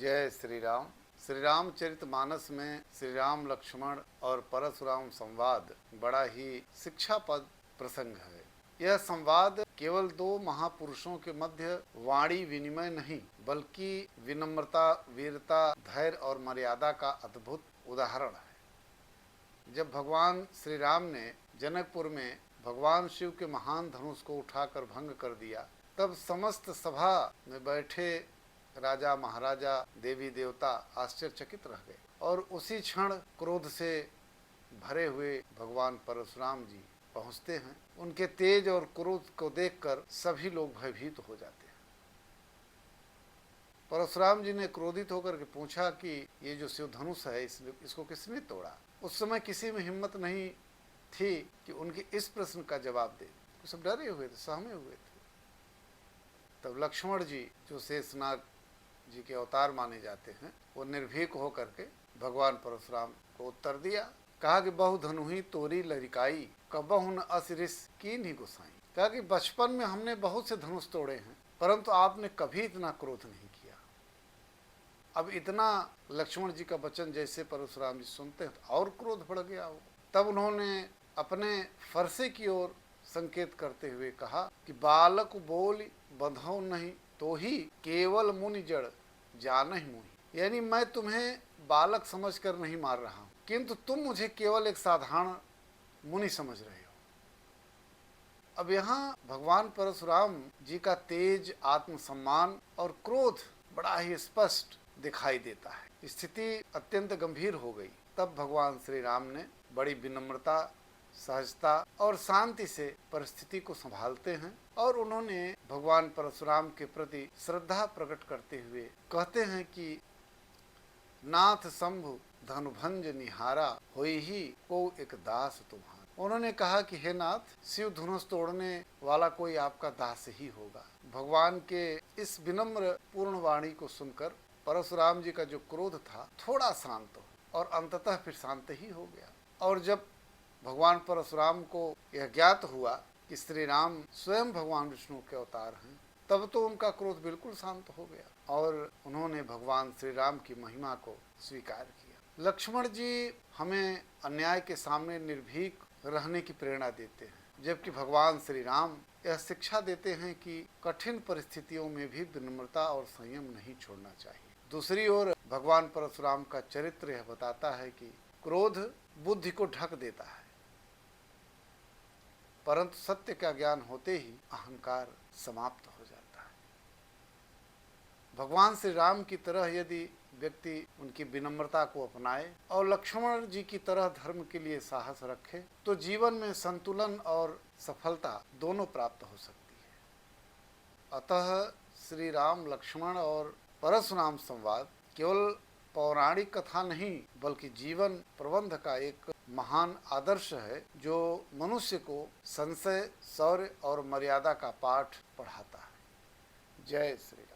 जय श्री राम। श्री रामचरितमानस में श्री राम लक्ष्मण और परशुराम संवाद बड़ा ही शिक्षापद प्रसंग है। यह संवाद केवल दो महापुरुषों के मध्य वाणी विनिमय नहीं, बल्कि विनम्रता, वीरता, धैर्य और मर्यादा का अद्भुत उदाहरण है। जब भगवान श्री राम ने जनकपुर में भगवान शिव के महान धनुष को उठाकर भंग कर दिया, तब समस्त सभा में बैठे राजा, महाराजा, देवी देवता आश्चर्यचकित रह गए और उसी क्षण क्रोध से भरे हुए भगवान परशुराम जी पहुंचते हैं। उनके तेज और क्रोध को देखकर सभी लोग भयभीत हो जाते हैं। परशुराम जी ने क्रोधित होकर के पूछा कि ये जो शिव धनुष है इसको किसने तोड़ा। उस समय किसी में हिम्मत नहीं थी कि उनके इस प्रश्न का जवाब दे। वो सब डरे हुए थे, सहमे हुए थे। तब लक्ष्मण जी, जो शेषनाग जी के अवतार माने जाते हैं, वो निर्भीक होकर के भगवान परशुराम को उत्तर दिया। कहा कि बहु धनुही तोरी लरिकाई, कबहु न असिरिस कीन्ही गोसाई। कहा कि बचपन में हमने बहुत से धनुष तोड़े हैं, परंतु आपने कभी इतना क्रोध नहीं किया। अब इतना लक्ष्मण जी का वचन जैसे परशुराम जी सुनते हैं तो और क्रोध बढ़ गया हो। तब उन्होंने अपने फरसे की ओर संकेत करते हुए कहा कि बालक बोल बंधो नहीं, तो ही केवल मुनि जड़ जानहि मुहि। यानी मैं तुम्हें बालक समझकर नहीं मार रहा हूं, किंतु तुम मुझे केवल एक साधारण मुनि समझ रहे हो। अब यहाँ भगवान परशुराम जी का तेज, आत्मसम्मान और क्रोध बड़ा ही स्पष्ट दिखाई देता है। स्थिति अत्यंत गंभीर हो गई। तब भगवान श्री राम ने बड़ी विनम्रता, सहजता और शांति से परिस्थिति को संभालते हैं और उन्होंने भगवान परशुराम के प्रति श्रद्धा प्रकट करते हुए कहते हैं कि नाथ शंभु धनुभंज निहारा, होई ही को एक दास तुम्हारा। उन्होंने कहा कि हे नाथ, शिव धनुष तोड़ने वाला कोई आपका दास ही होगा। भगवान के इस विनम्र पूर्ण वाणी को सुनकर परशुराम जी का जो क्रोध था थोड़ा शांत हो और अंततः फिर शांत ही हो गया। और जब भगवान परशुराम को यह ज्ञात हुआ कि श्री राम स्वयं भगवान विष्णु के अवतार हैं, तब तो उनका क्रोध बिल्कुल शांत हो गया और उन्होंने भगवान श्री राम की महिमा को स्वीकार किया। लक्ष्मण जी हमें अन्याय के सामने निर्भीक रहने की प्रेरणा देते हैं, जबकि भगवान श्री राम यह शिक्षा देते हैं कि कठिन परिस्थितियों में भी विनम्रता और संयम नहीं छोड़ना चाहिए। दूसरी ओर भगवान परशुराम का चरित्र यह बताता है कि क्रोध बुद्धि को ढक देता है, परंतु सत्य का ज्ञान होते ही अहंकार समाप्त हो जाता है। भगवान श्री राम की तरह यदि व्यक्ति उनकी विनम्रता को अपनाए और लक्ष्मण जी की तरह धर्म के लिए साहस रखे, तो जीवन में संतुलन और सफलता दोनों प्राप्त हो सकती है। अतः श्री राम, लक्ष्मण और परशुराम संवाद केवल पौराणिक कथा नहीं, बल्कि जीवन प्रबंध का एक महान आदर्श है, जो मनुष्य को संशय, शौर्य और मर्यादा का पाठ पढ़ाता है। जय श्री राम।